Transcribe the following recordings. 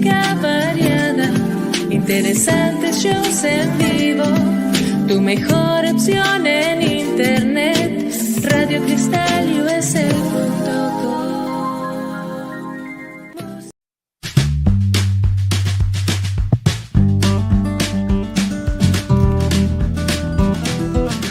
música variada, interesantes shows en vivo, tu mejor opción en internet, radiocristalUSL.com.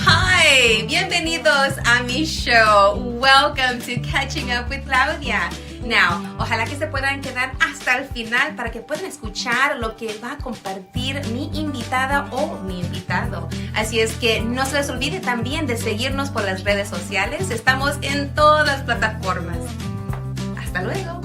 Hi, bienvenidos a mi show. Welcome to Catching Up with Claudia. Now, ojalá que se puedan quedar hasta el final para que puedan escuchar lo que va a compartir mi invitada o mi invitado. Así es que no se les olvide también de seguirnos por las redes sociales. Estamos en todas las plataformas. Hasta luego.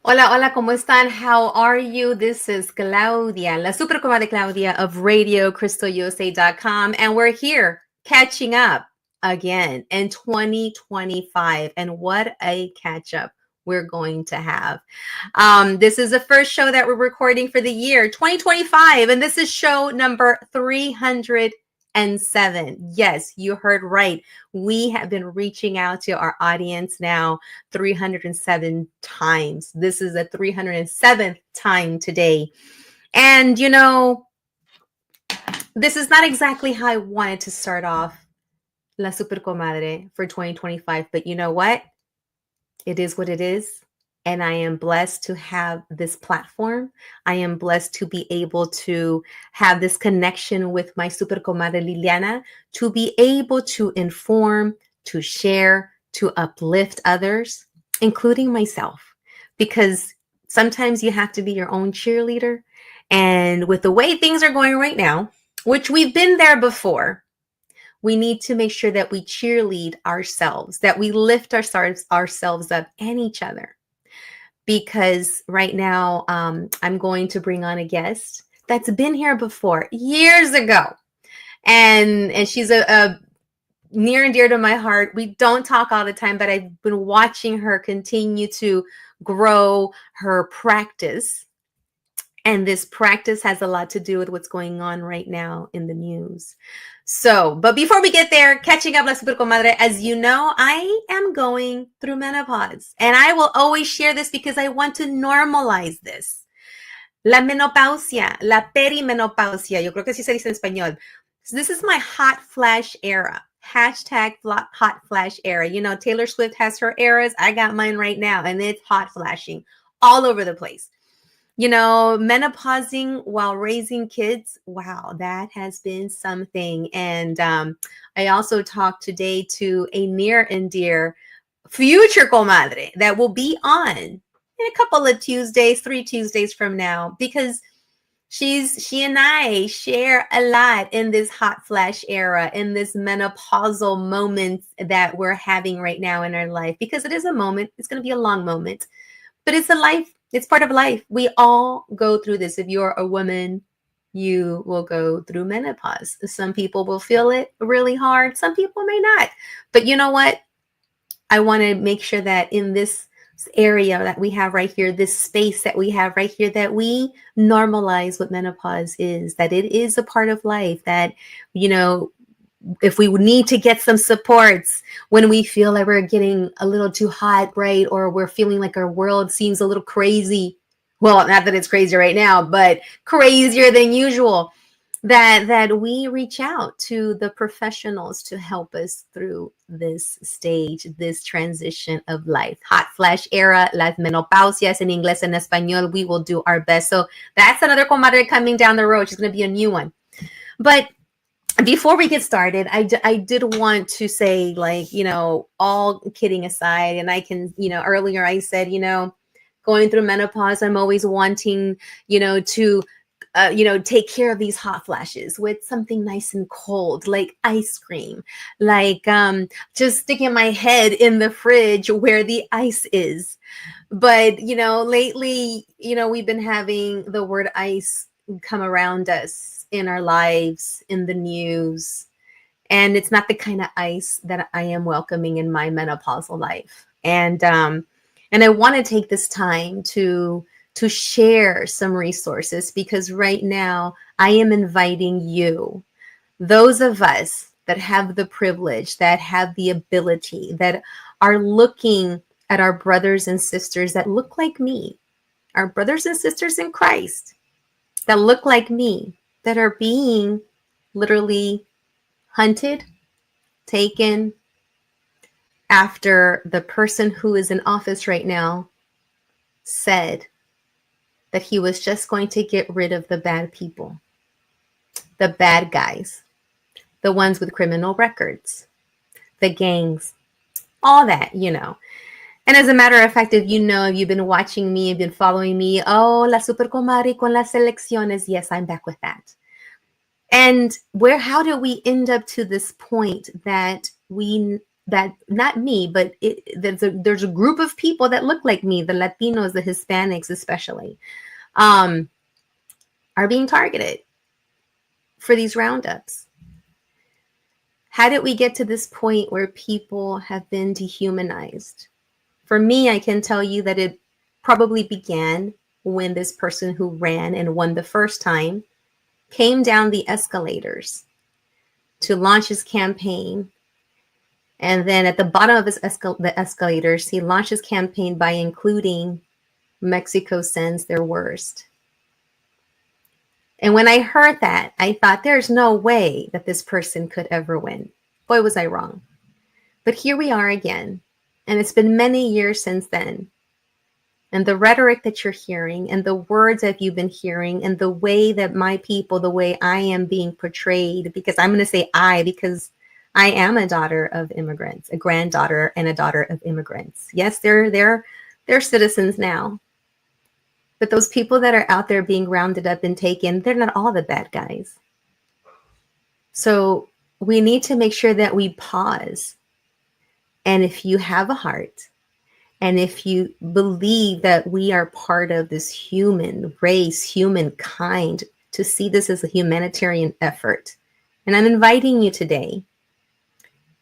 Hola, hola, ¿cómo están? How are you? This is Claudia, la super comadre Claudia of RadioCrystalUSA.com, and we're here catching up again in 2025. And what a catch up we're going to have. This is the first show that we're recording for the year 2025, and this is show number 307. Yes, you heard right. We have been reaching out to our audience now 307 times. This is the 307th time today. And, you know, this is not exactly how I wanted to start off La Super Comadre for 2025. But you know what? It is what it is. And I am blessed to have this platform. I am blessed to be able to have this connection with my super comadre Liliana, to be able to inform, to share, to uplift others, including myself. Because sometimes you have to be your own cheerleader. And with the way things are going right now, which we've been there before, we need to make sure that we cheerlead ourselves, that we lift ourselves up and each other. Because right now, I'm going to bring on a guest that's been here before, years ago. And she's a near and dear to my heart. We don't talk all the time, but I've been watching her continue to grow her practice. And this practice has a lot to do with what's going on right now in the news. So, but before we get there, catching up, La Super Comadre, as you know, I am going through menopause. And I will always share this because I want to normalize this. La menopausia, la perimenopausia, yo creo que así se dice en español. So this is my hot flash era. Hashtag hot flash era. You know, Taylor Swift has her eras. I got mine right now, and it's hot flashing all over the place. You know, menopausing while raising kids, wow, that has been something. And I also talked today to a near and dear future comadre that will be on in a couple of Tuesdays, 3 Tuesdays from now, because she and I share a lot in this hot flash era, in this menopausal moment that we're having right now in our life, because it is a moment. It's going to be a long moment, but it's a life. It's part of life. We all go through this. If you're a woman, you will go through menopause. Some people will feel it really hard. Some people may not. But you know what? I want to make sure that in this area that we have right here, this space that we have right here, that we normalize what menopause is, that it is a part of life, that, you know, if we need to get some supports when we feel like we're getting a little too hot, right? Or we're feeling like our world seems a little crazy. Well, not that it's crazy right now, but crazier than usual, that we reach out to the professionals to help us through this stage, this transition of life. Hot flash era, las menopausias in English and español, we will do our best. So that's another comadre coming down the road. She's going to be a new one. But before we get started, I did want to say, like, you know, all kidding aside, and I can, you know, earlier I said, you know, going through menopause, I'm always wanting, you know, to, take care of these hot flashes with something nice and cold, like ice cream, like just sticking my head in the fridge where the ice is. But, you know, lately, you know, we've been having the word ice come around us in our lives, in the news. And it's not the kind of ice that I am welcoming in my menopausal life. And I want to take this time to to share some resources, because right now I am inviting you, those of us that have the privilege, that have the ability, that are looking at our brothers and sisters that look like me, our brothers and sisters in Christ that look like me, that are being literally hunted, taken, after the person who is in office right now said that he was just going to get rid of the bad people, the bad guys, the ones with criminal records, the gangs, all that, you know. And as a matter of fact, if you know, if you've been watching me, you've been following me, oh, la super comadre con las elecciones. Yes, I'm back with that. And how did we end up to this point that not me, but there's a group of people that look like me, the Latinos, the Hispanics especially, are being targeted for these roundups? How did we get to this point where people have been dehumanized? For me, I can tell you that it probably began when this person who ran and won the first time came down the escalators to launch his campaign. And then at the bottom of the escalators, he launched his campaign by including Mexico sends their worst. And when I heard that, I thought there's no way that this person could ever win. Boy, was I wrong. But here we are again. And it's been many years since then. And the rhetoric that you're hearing and the words that you've been hearing and the way that my people, the way I am being portrayed, because I'm going to say I, because I am a daughter of immigrants, a granddaughter and a daughter of immigrants. Yes, they're citizens now. But those people that are out there being rounded up and taken, they're not all the bad guys. So we need to make sure that we pause. And if you have a heart, and if you believe that we are part of this human race, humankind, to see this as a humanitarian effort, and I'm inviting you today,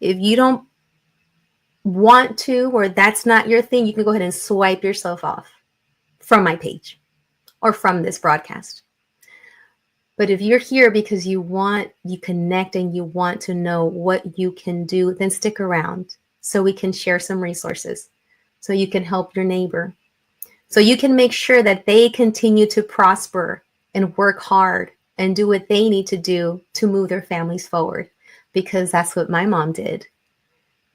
if you don't want to, or that's not your thing, you can go ahead and swipe yourself off from my page or from this broadcast. But if you're here because you connect and you want to know what you can do, then stick around so we can share some resources, so you can help your neighbor, so you can make sure that they continue to prosper and work hard and do what they need to do to move their families forward, because that's what my mom did.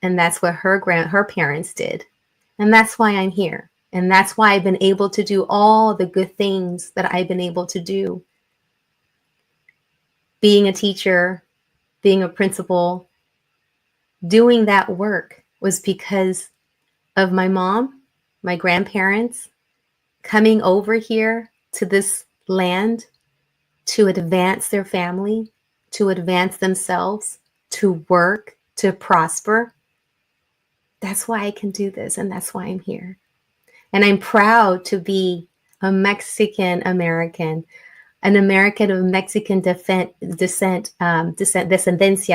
And that's what her parents did. And that's why I'm here. And that's why I've been able to do all the good things that I've been able to do. Being a teacher, being a principal, doing that work was because of my mom, my grandparents, coming over here to this land to advance their family, to advance themselves, to work, to prosper. That's why I can do this, and that's why I'm here. And I'm proud to be a Mexican American, an American of Mexican descendencia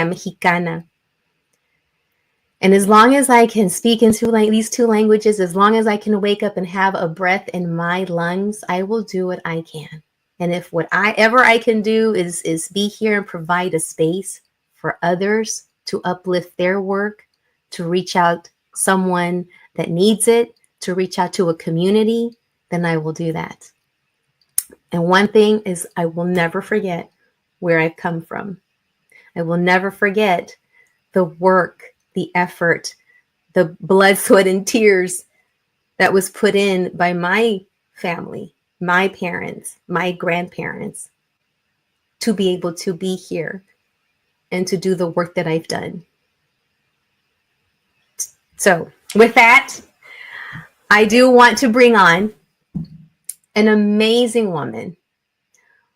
mexicana. And as long as I can speak in these two languages, as long as I can wake up and have a breath in my lungs, I will do what I can. And if whatever I can do is be here and provide a space for others to uplift their work, to reach out someone that needs it, to reach out to a community, then I will do that. And one thing is, I will never forget where I've come from. I will never forget the work, the effort, the blood, sweat, and tears that was put in by my family, my parents, my grandparents, to be able to be here and to do the work that I've done. So with that, I do want to bring on an amazing woman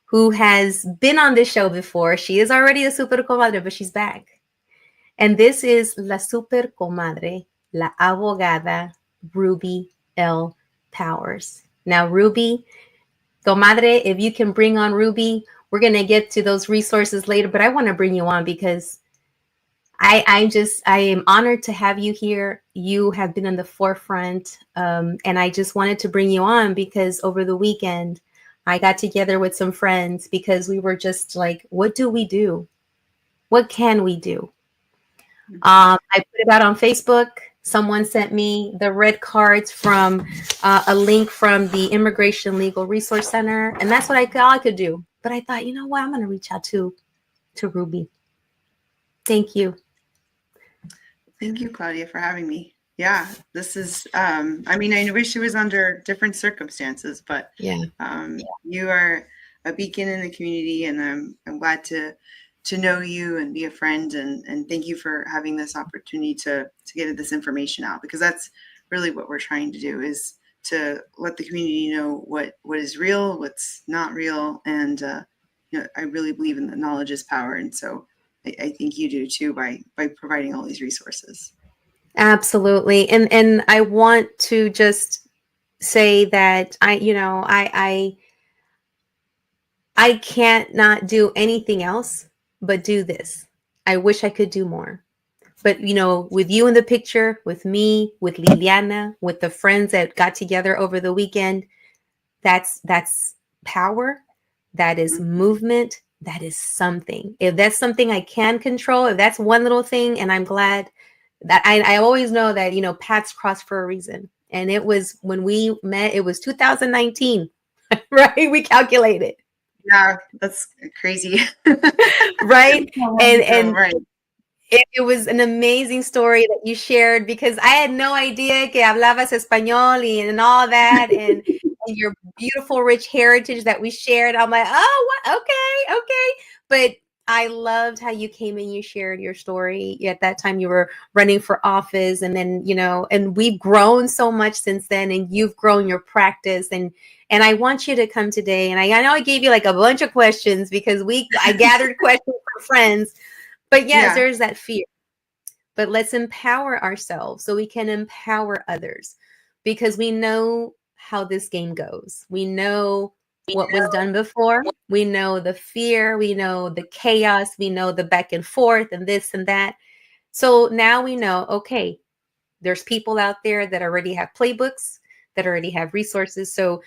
who has been on this show before. She is already a super comadre, but she's back. And this is la super comadre, la abogada, Ruby L. Powers. Now, Ruby, comadre, if you can bring on Ruby, we're going to get to those resources later, but I want to bring you on because I am honored to have you here. You have been in the forefront. And I just wanted to bring you on because over the weekend, I got together with some friends because we were just like, what do we do? What can we do? I put it out on Facebook. Someone sent me the red cards from a link from the Immigration Legal Resource Center. And that's what all I could do. But I thought, you know what? I'm going to reach out to Ruby. Thank you. Thank you, Claudia, for having me. Yeah, this is, I mean, I wish it was under different circumstances, but you are a beacon in the community, and I'm glad to know you and be a friend, and thank you for having this opportunity to get this information out, because that's really what we're trying to do, is to let the community know what is real, what's not real, and you know, I really believe in the knowledge is power, and so I think you do too by providing all these resources. Absolutely. And I want to just say that I can't not do anything else but do this. I wish I could do more. But, you know, with you in the picture, with me, with Liliana, with the friends that got together over the weekend, that's power. That is movement. That is something. If that's something I can control, if that's one little thing, and I'm glad that I always know that, you know, paths cross for a reason. And it was when we met, it was 2019, right? We calculated. Yeah, that's crazy. Right. And right. It was an amazing story that you shared, because I had no idea que hablabas español and all that, and your beautiful, rich heritage that we shared. I'm like, oh, what? Okay. But I loved how you came and you shared your story. At that time, you were running for office, and then, you know, and we've grown so much since then, and you've grown your practice. And I want you to come today. And I know I gave you like a bunch of questions because I gathered questions from friends. But yes, there's that fear. But let's empower ourselves so we can empower others, because we know how this game goes. We know what was done before. We know the fear. We know the chaos. We know the back and forth and this and that. So now we know, okay, there's people out there that already have playbooks, that already have resources. So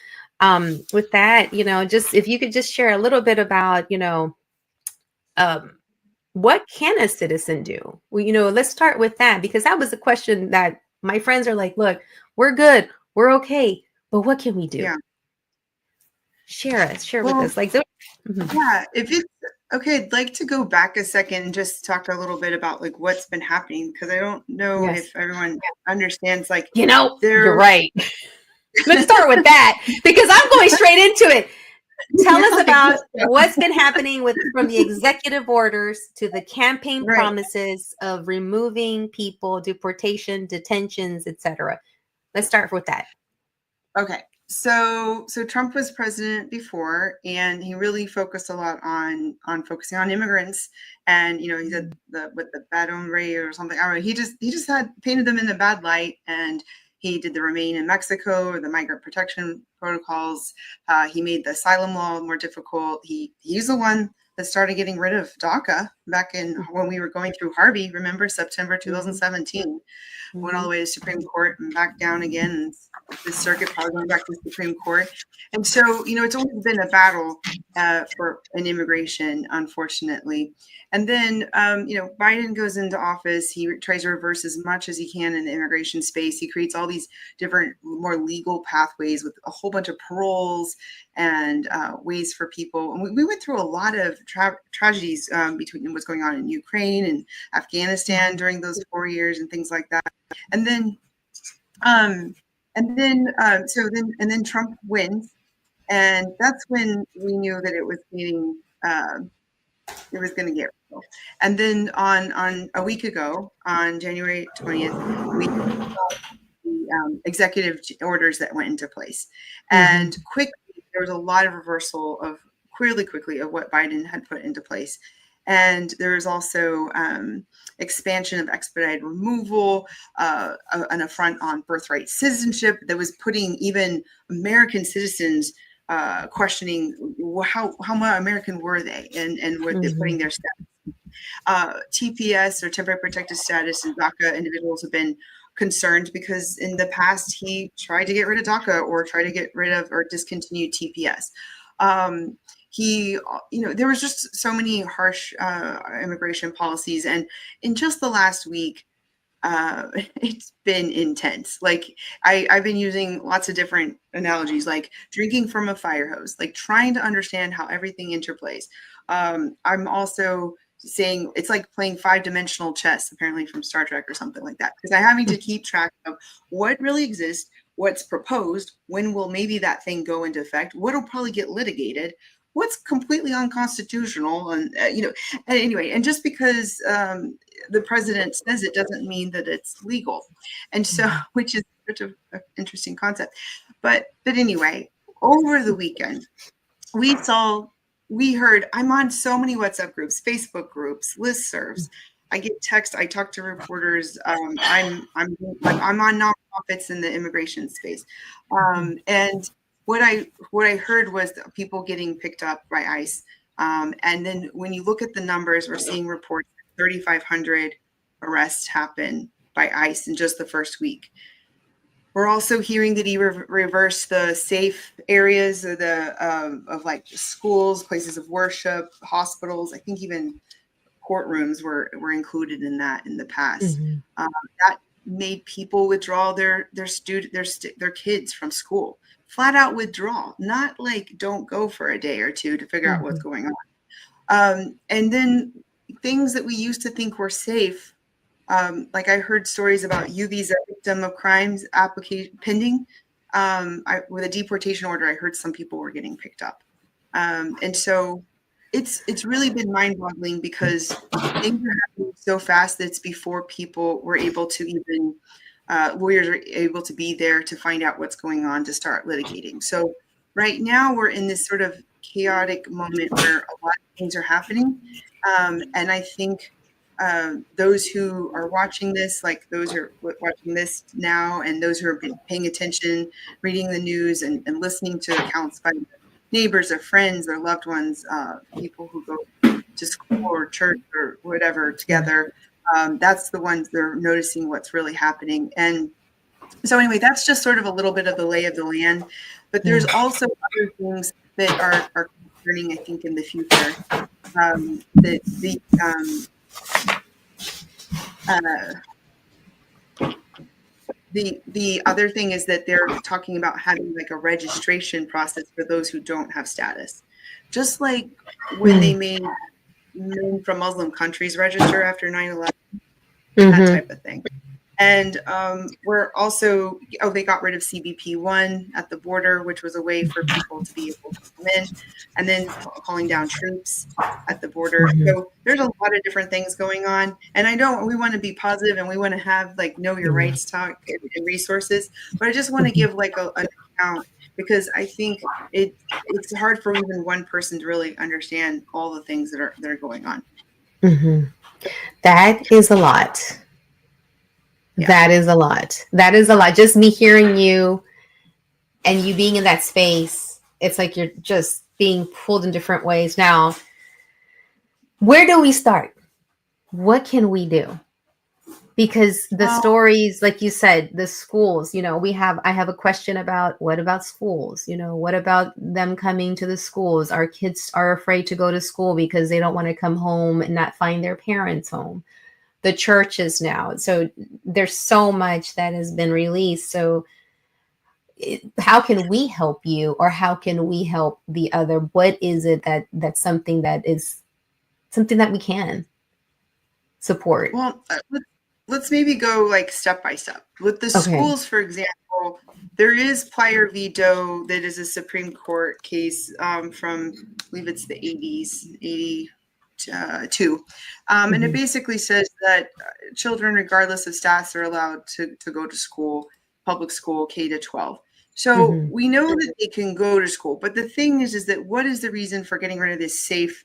with that, you know, just if you could just share a little bit about, you know, what can a citizen do? Well, you know, let's start with that, because that was a question that my friends are like, look, we're good, we're okay, but what can we do? Yeah. Share with us. Like, yeah, if it's okay, I'd like to go back a second and just talk a little bit about like what's been happening, because I don't know if everyone understands, like, you know, you're right. Let's start with that, because I'm going straight into it. Tell us about what's been happening from the executive orders to the campaign promises of removing people, deportation, detentions, etc. Let's start with that. Okay. So Trump was president before, and he really focused a lot on focusing on immigrants. And, you know, he said the bad hombre or something. I don't know. He just had painted them in a bad light, and he did the Remain in Mexico, or the migrant protection protocols. He made the asylum law more difficult. He's the one that started getting rid of DACA back in when we were going through Harvey. Remember, September 2017, went all the way to Supreme Court and back down again. And the circuit probably going back to the Supreme Court. And so, you know, it's always been a battle for an immigration, unfortunately. And then, you know, Biden goes into office. He tries to reverse as much as he can in the immigration space. He creates all these different, more legal pathways with a whole bunch of paroles and ways for people. And we went through a lot of tragedies between what's going on in Ukraine and Afghanistan during those 4 years and things like that. And then, Trump wins, and that's when we knew that it was getting, it was going to get real. And then on a week ago, on January 20th, we the executive orders that went into place, and quickly there was a lot of reversal of quickly of what Biden had put into place. And there was also expansion of expedited removal, an affront on birthright citizenship that was putting even American citizens questioning how American were they, and were they putting their steps. TPS, or temporary protected status, and DACA individuals have been concerned because in the past he tried to get rid of DACA or try to get rid of or discontinue TPS. There was just so many harsh immigration policies, and in just the last week, it's been intense. Like I've been using lots of different analogies, like drinking from a fire hose, like trying to understand how everything interplays. I'm also saying it's like playing 5-dimensional chess, apparently from Star Trek or something like that, because I'm having to keep track of what really exists, what's proposed, when will maybe that thing go into effect, what'll probably get litigated, what's completely unconstitutional, and anyway, and just because the president says it doesn't mean that it's legal, and so which is such an interesting concept. But anyway, over the weekend, we heard. I'm on so many WhatsApp groups, Facebook groups, listservs. I get texts. I talk to reporters. I'm on nonprofits in the immigration space, and what I heard was people getting picked up by ICE. And then when you look at the numbers, we're seeing reports 3,500 arrests happen by ICE in just the first week. We're also hearing that he reversed the safe areas of of like schools, places of worship, hospitals. I think even courtrooms were included in that in the past. That made people withdraw their kids from school. Flat out withdrawal, not like don't go for a day or two to figure out what's going on. And then things that we used to think were safe, like I heard stories about you visa victim of crimes application pending. With a deportation order, I heard some people were getting picked up. And so it's really been mind-boggling because things are happening so fast that it's before people were able to even lawyers are able to be there to find out what's going on to start litigating. So right now we're in this sort of chaotic moment where a lot of things are happening. And I think those who are watching this, like those who are watching this now and those who are paying attention, reading the news and listening to accounts by neighbors or friends or loved ones, people who go to school or church or whatever together, that's the ones that are noticing what's really happening. And so anyway, that's just sort of a little bit of the lay of the land. But there's also other things that are concerning, I think, in the future. The other thing is that they're talking about having like a registration process for those who don't have status. Just like when they made men from Muslim countries register after 9/11, that type of thing. And we're also, they got rid of CBP-1 at the border, which was a way for people to be able to come in, and then calling down troops at the border. So there's a lot of different things going on. And I know we want to be positive and we want to have like know your rights talk and resources, but I just want to give like an account because I think it's hard for even one person to really understand all the things that are going on. That is a lot. Yeah. That is a lot. That is a lot. Just me hearing you and you being in that space, it's like you're just being pulled in different ways. Now, where do we start? What can we do? Because the stories, like you said, the schools, I have a question about what about schools? What about them coming to the schools? Our kids are afraid to go to school because they don't want to come home and not find their parents home. The churches now. So there's so much that has been released. So how can we help you or how can we help the other? What is it that's something that we can support? Well, let's maybe go like step by step. With the schools, for example, there is Plyer v. Doe that is a Supreme Court case from, I believe it's the 80s, 82. And it basically says that children, regardless of status, are allowed to go to school, public school, K to 12. So we know that they can go to school. But the thing is that what is the reason for getting rid of this safe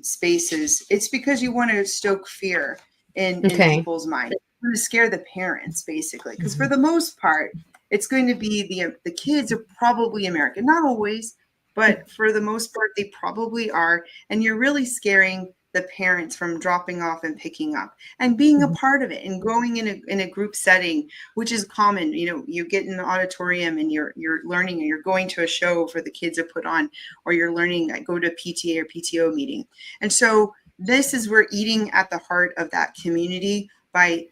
spaces? It's because you want to stoke fear in people's minds. You want to scare the parents, basically. Because for the most part, it's going to be the kids are probably American. Not always. But for the most part, they probably are. And you're really scaring the parents from dropping off and picking up and being a part of it and going in a group setting, which is common. You know, you get in the auditorium and you're learning, and you're going to a show for the kids to put on, or you're learning, I go to a PTA or PTO meeting. And so this is where eating at the heart of that community by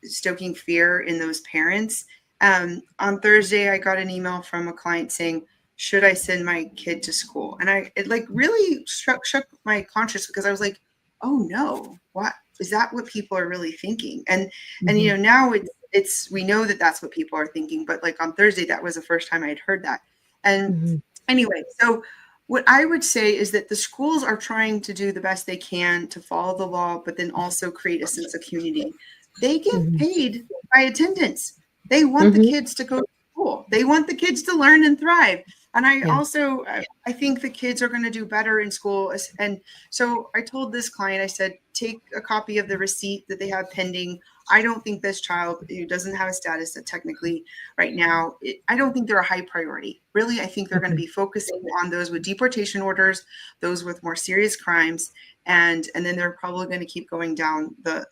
stoking fear in those parents. On Thursday, I got an email from a client saying, should I send my kid to school? And it like really shook my conscience, because I was like, oh no, what is that? What people are really thinking? And you know, now it's we know that that's what people are thinking, but like on Thursday, that was the first time I had heard that. And anyway, so what I would say is that the schools are trying to do the best they can to follow the law, but then also create a sense of community. They get paid by attendance. They want the kids to go to school. They want the kids to learn and thrive. And I think the kids are going to do better in school. And so I told this client, I said, take a copy of the receipt that they have pending. I don't think this child who doesn't have a status that technically right now, I don't think they're a high priority. Really, I think they're going to be focusing on those with deportation orders, those with more serious crimes. And then they're probably going to keep going down the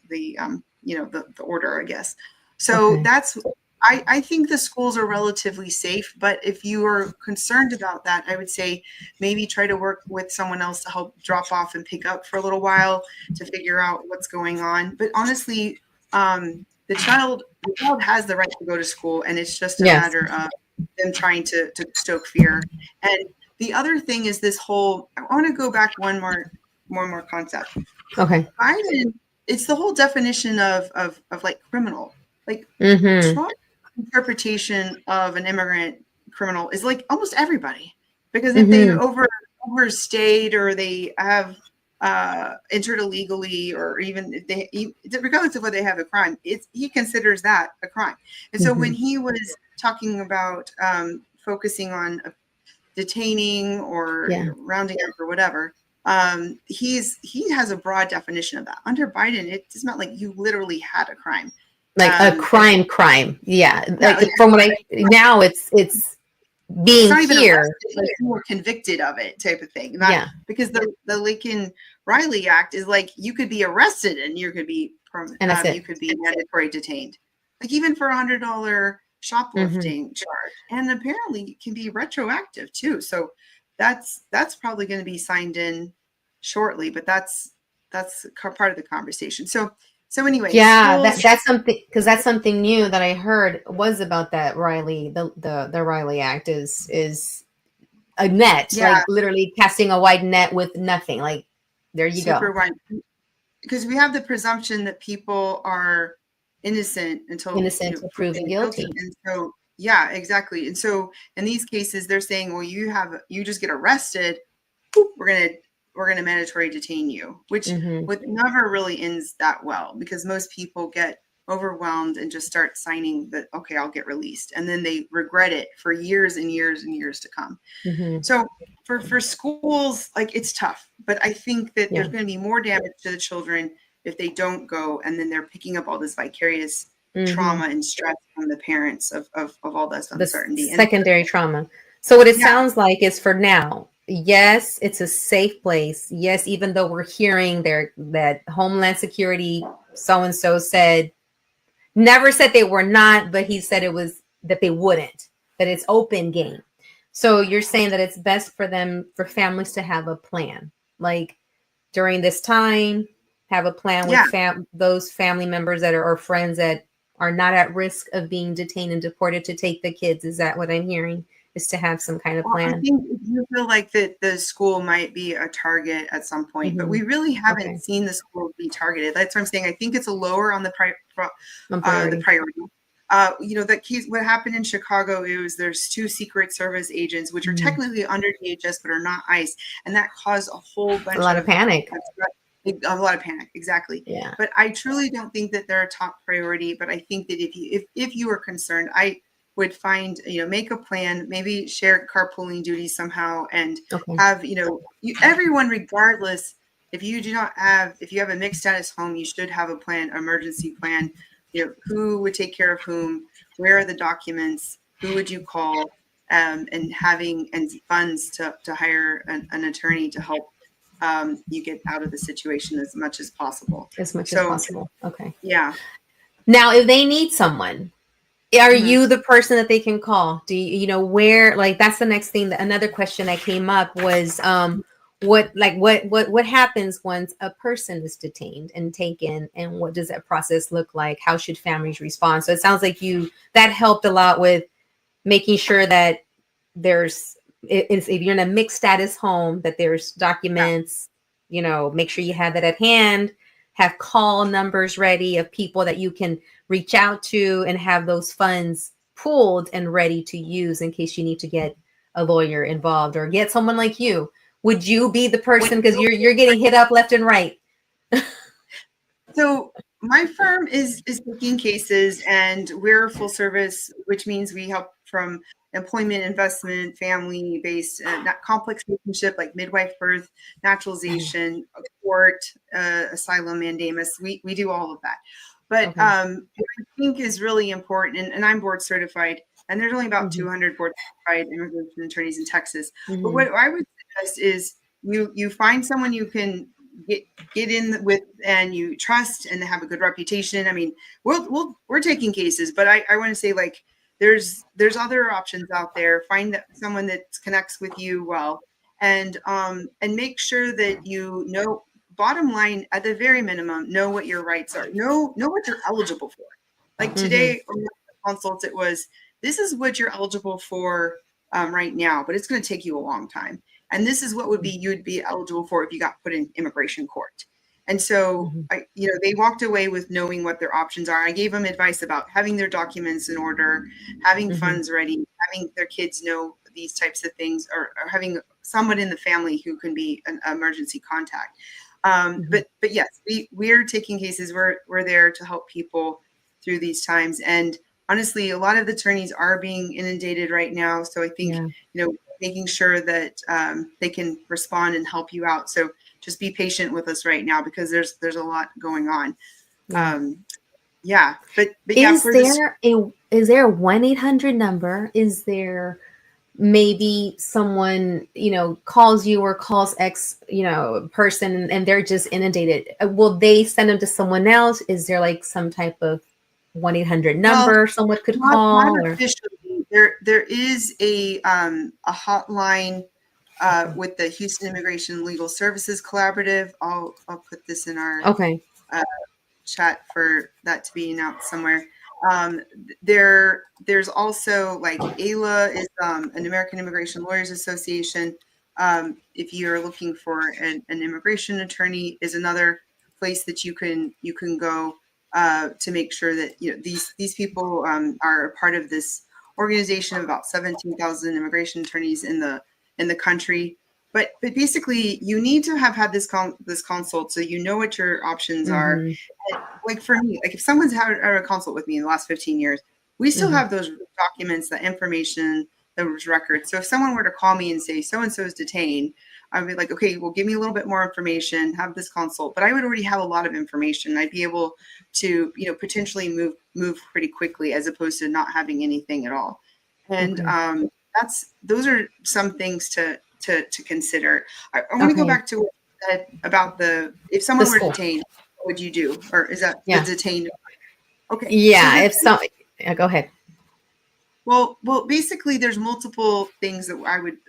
order, I guess. So that's, I think the schools are relatively safe, but if you are concerned about that, I would say maybe try to work with someone else to help drop off and pick up for a little while to figure out what's going on. But honestly, the child has the right to go to school, and it's just a matter of them trying to stoke fear. And the other thing is this whole, I want to go back one more concept. Okay. Biden, it's the whole definition of like criminal. Like Trump's interpretation of an immigrant criminal is like almost everybody, because if they overstayed or they have entered illegally, or even if they, regardless of whether they have a crime, he considers that a crime. And so when he was talking about focusing on detaining or rounding up or whatever, he has a broad definition of that. Under Biden, it's not like you literally had a crime. Like a crime. Yeah. Like from what now it's being not even here. Arrested, like you were convicted of it type of thing. Because the Lincoln-Riley Act is like, you could be arrested and you could be you could be mandatory detained. Like even for $100 shoplifting charge. And apparently it can be retroactive too. So that's probably going to be signed in shortly, but that's part of the conversation. So anyway, that's something, because that's something new that I heard was about that Riley, the Riley Act is a net, like literally casting a wide net with nothing. Like there you super go. Wide. Because we have the presumption that people are innocent until proven guilty. And so exactly. And so in these cases, they're saying, well, you just get arrested, we're gonna mandatory detain you, which never really ends that well, because most people get overwhelmed and just start signing that, okay, I'll get released. And then they regret it for years and years and years to come. So for schools, like it's tough, but I think that there's going to be more damage to the children if they don't go. And then they're picking up all this vicarious trauma and stress from the parents of all this uncertainty. The secondary trauma. So what it sounds like is, for now, yes, it's a safe place. Yes, even though we're hearing that Homeland Security so-and-so never said they were not, but he said it was that they wouldn't, that it's open game. So you're saying that it's best for families to have a plan, like during this time, have a plan with those family members that are, or friends that are not at risk of being detained and deported, to take the kids. Is that what I'm hearing? Is to have some kind of plan? I think if you feel like that the school might be a target at some point, but we really haven't seen the school be targeted. That's what I'm saying. I think it's a lower on the priority. That case, what happened in Chicago is there's 2 Secret Service agents, which are technically under DHS, but are not ICE. And that caused a whole bunch of panic. A lot of panic. Exactly. Yeah. But I truly don't think that they're a top priority. But I think that if you are concerned, I would find, make a plan, maybe share carpooling duties somehow, and have, everyone, regardless, if you have a mixed status home, you should have a plan, emergency plan, who would take care of whom, where are the documents, who would you call, and having funds to hire an attorney to help you get out of the situation as much as possible. As much as So, possible. Okay. yeah. Now, if they need someone, are Mhm. you the person that they can call? Do you, you know, where, like, that's the next thing. Another question that came up was, what happens once a person is detained and taken, and what does that process look like? How should families respond? So it sounds like that helped a lot with making sure that there's, if you're in a mixed status home, that there's documents, you know, make sure you have that at hand, have call numbers ready of people that you can reach out to, and have those funds pooled and ready to use in case you need to get a lawyer involved or get someone like you. Would you be the person, because you're getting hit up left and right? So my firm is taking cases, and we're full service, which means we help from employment, investment, family based, not complex relationship like midwife birth, naturalization, court, asylum, mandamus. We do all of that. But Okay. what I think is really important, and I'm board certified, and there's only about 200 board certified immigration attorneys in Texas. But what I would suggest is you find someone you can get in with and you trust and have a good reputation. I mean, we're taking cases, but I want to say, like, there's other options out there. Find someone that connects with you well, and make sure that you know, bottom line, at the very minimum, know what your rights are. Know what you're eligible for. Like today on the consults, it was, this is what you're eligible for right now, but it's going to take you a long time. And this is what you'd be eligible for if you got put in immigration court. And so, they walked away with knowing what their options are. I gave them advice about having their documents in order, having funds ready, having their kids know these types of things, or having someone in the family who can be an emergency contact. But yes, we're taking cases. We're there to help people through these times. And honestly, a lot of the attorneys are being inundated right now. So I think, making sure that they can respond and help you out. So just be patient with us right now, because there's a lot going on. But is there a 1-800 number? Is there maybe someone, calls you or calls X, person, and they're just inundated? Will they send them to someone else? Is there like some type of 1-800 number someone could call? Not officially. There is a hotline with the Houston Immigration Legal Services Collaborative. I'll put this in our chat for that to be announced somewhere. There's also, like, AILA is an American Immigration Lawyers Association. If you're looking for an immigration attorney, is another place that you can go to make sure that these people are a part of this organization of about 17,000 immigration attorneys in the country. But basically, you need to have had this consult, so you know what your options are. And, like, for me, like, if someone's had a consult with me in the last 15 years, we still have those documents, that information, those records. So if someone were to call me and say so-and-so is detained, I'd be like, okay, well, give me a little bit more information, have this consult. But I would already have a lot of information. I'd be able to, potentially move pretty quickly, as opposed to not having anything at all. And those are some things to consider. I want to go back to what you said about if someone were detained, what would you do? Or is that the detained? Okay. Yeah. Go ahead. Well, basically, there's multiple things that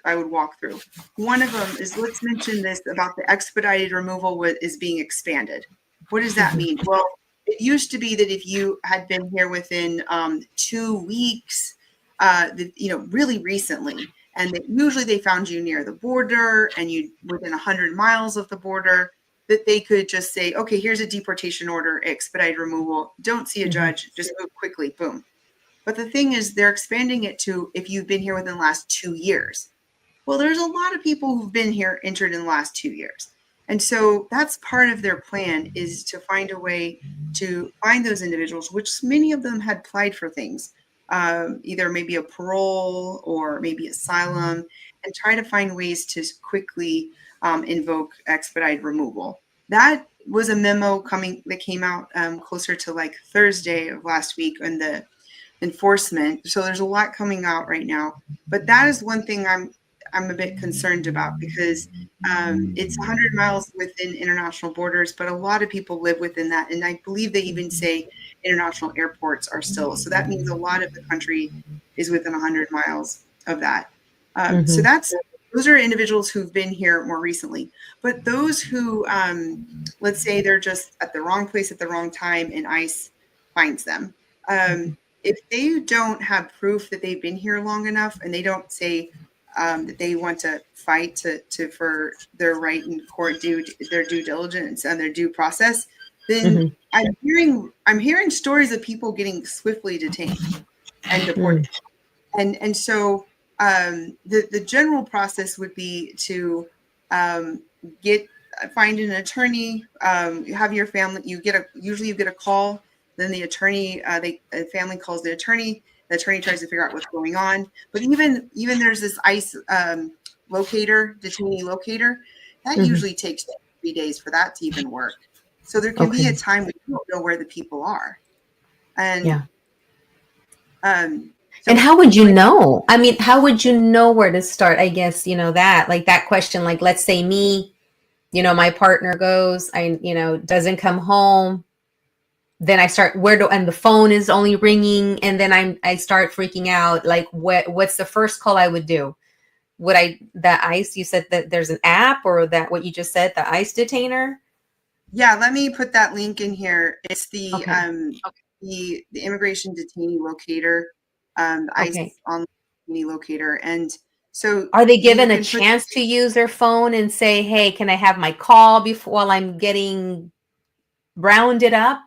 I would walk through. One of them is, let's mention this about the expedited removal is being expanded. What does that mean? Well, it used to be that if you had been here within 2 weeks, really recently, and that usually they found you near the border and you within 100 miles of the border, that they could just say, okay, here's a deportation order, expedited removal. Don't see a judge, just move quickly, boom. But the thing is, they're expanding it to if you've been here within the last 2 years. Well, there's a lot of people who've been here entered in the last 2 years. And so that's part of their plan, is to find a way to find those individuals, which many of them had applied for things, either maybe a parole or maybe asylum, and try to find ways to quickly invoke expedited removal. That was a memo that came out closer to like Thursday of last week in the enforcement. So there's a lot coming out right now. But that is one thing I'm a bit concerned about, because it's 100 miles within international borders, but a lot of people live within that. And I believe they even say international airports are still. So that means a lot of the country is within 100 miles of that. So those are individuals who've been here more recently. But those who, let's say they're just at the wrong place at the wrong time and ICE finds them. If they don't have proof that they've been here long enough, and they don't say that they want to fight for their right in court, their due diligence and their due process, then I'm hearing stories of people getting swiftly detained and deported. And so the general process would be to find an attorney, have your family, usually you get a call, then the attorney, the family calls the attorney tries to figure out what's going on. But even there's this ICE detainee locator, that usually takes 3 days for that to even work. So there can be a time when you don't know where the people are. And and how would you know? I mean, how would you know where to start? I guess, that question, like, let's say me, my partner goes, doesn't come home. Then I start, and the phone is only ringing. And then I start freaking out. Like, what's the first call I would do? The ICE, you said that there's an app, or that what you just said, the ICE detainer? Yeah, let me put that link in here. It's the immigration detainee locator, the ICE online detainee locator. And so are they given a chance to use their phone and say, hey, can I have my call while I'm getting rounded up?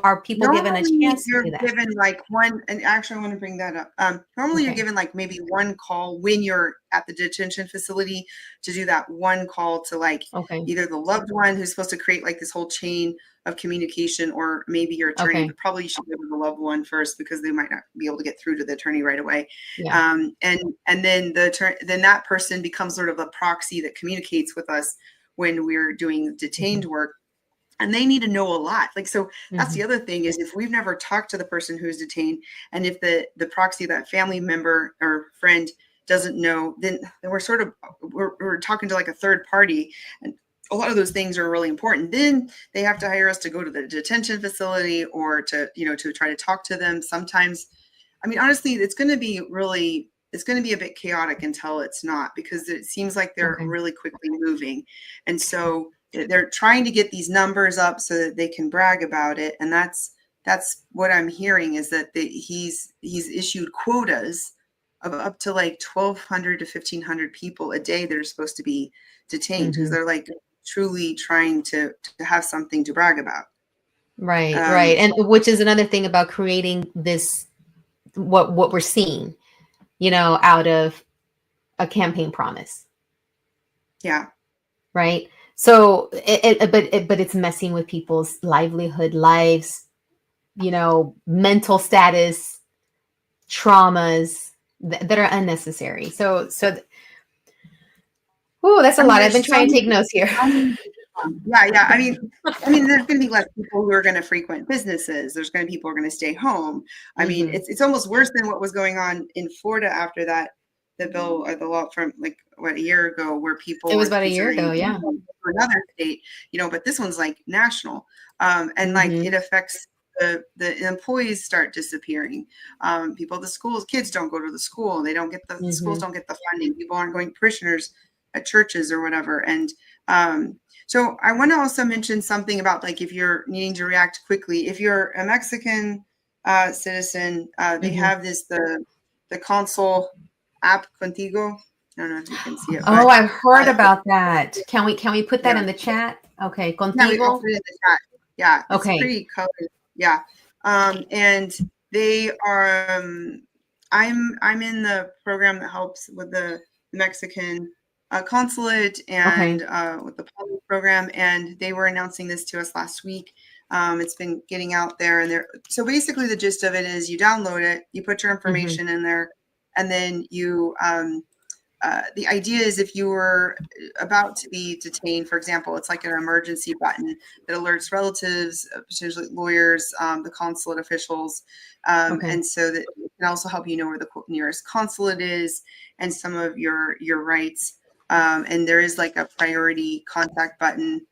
Are people given a chance to do that? Given like one, and actually I want to bring that up. Normally you're given like maybe one call when you're at the detention facility, to do that one call to like either the loved one who's supposed to create like this whole chain of communication, or maybe your attorney, but probably you should go to the loved one first, because they might not be able to get through to the attorney right away. And then then that person becomes sort of a proxy that communicates with us when we're doing detained work. And they need to know a lot. Like, so that's the other thing, is if we've never talked to the person who's detained, and if the proxy, that family member or friend, doesn't know, then we're we're talking to like a third party. And a lot of those things are really important. Then they have to hire us to go to the detention facility, or to try to talk to them. Sometimes, I mean, honestly, it's going to be a bit chaotic until it's not, because it seems like they're really quickly moving. And so they're trying to get these numbers up so that they can brag about it. And that's what I'm hearing, is that he's issued quotas of up to like 1,200 to 1,500 people a day that are supposed to be detained, because they're like truly trying to have something to brag about. Right. And which is another thing about creating this, what we're seeing, out of a campaign promise. Yeah. Right. So, but it's messing with people's livelihood, lives, mental status, traumas that are unnecessary. So, that's a lot. I've been trying to take notes here. Yeah. I mean, there's going to be less people who are going to frequent businesses. There's going to be people who are going to stay home. I mean, it's almost worse than what was going on in Florida after that. The bill or the law from like a year ago, where people, it was about a year ago, for another state, but this one's like national, and like it affects the employees start disappearing. People, the schools, kids don't go to the school. They don't get the schools don't get the funding. People aren't going, parishioners at churches or whatever. And so I want to also mention something about, like, if you're needing to react quickly, if you're a Mexican citizen, they have the consul app Contigo. I don't know if you can see it. Oh, I've heard about that. Can we put that in the chat? Okay, Contigo. Yeah, I'll put it in the chat. Yeah, it's pretty colored. Yeah, and they are. I'm in the program that helps with the Mexican consulate and with the public program, and they were announcing this to us last week. It's been getting out there, and so basically the gist of it is, you download it, you put your information in there, and then you the idea is if you were about to be detained, for example, it's like an emergency button that alerts relatives, potentially lawyers, the consulate officials, and so that it can also help you know where the nearest consulate is and some of your rights. And there is like a priority contact button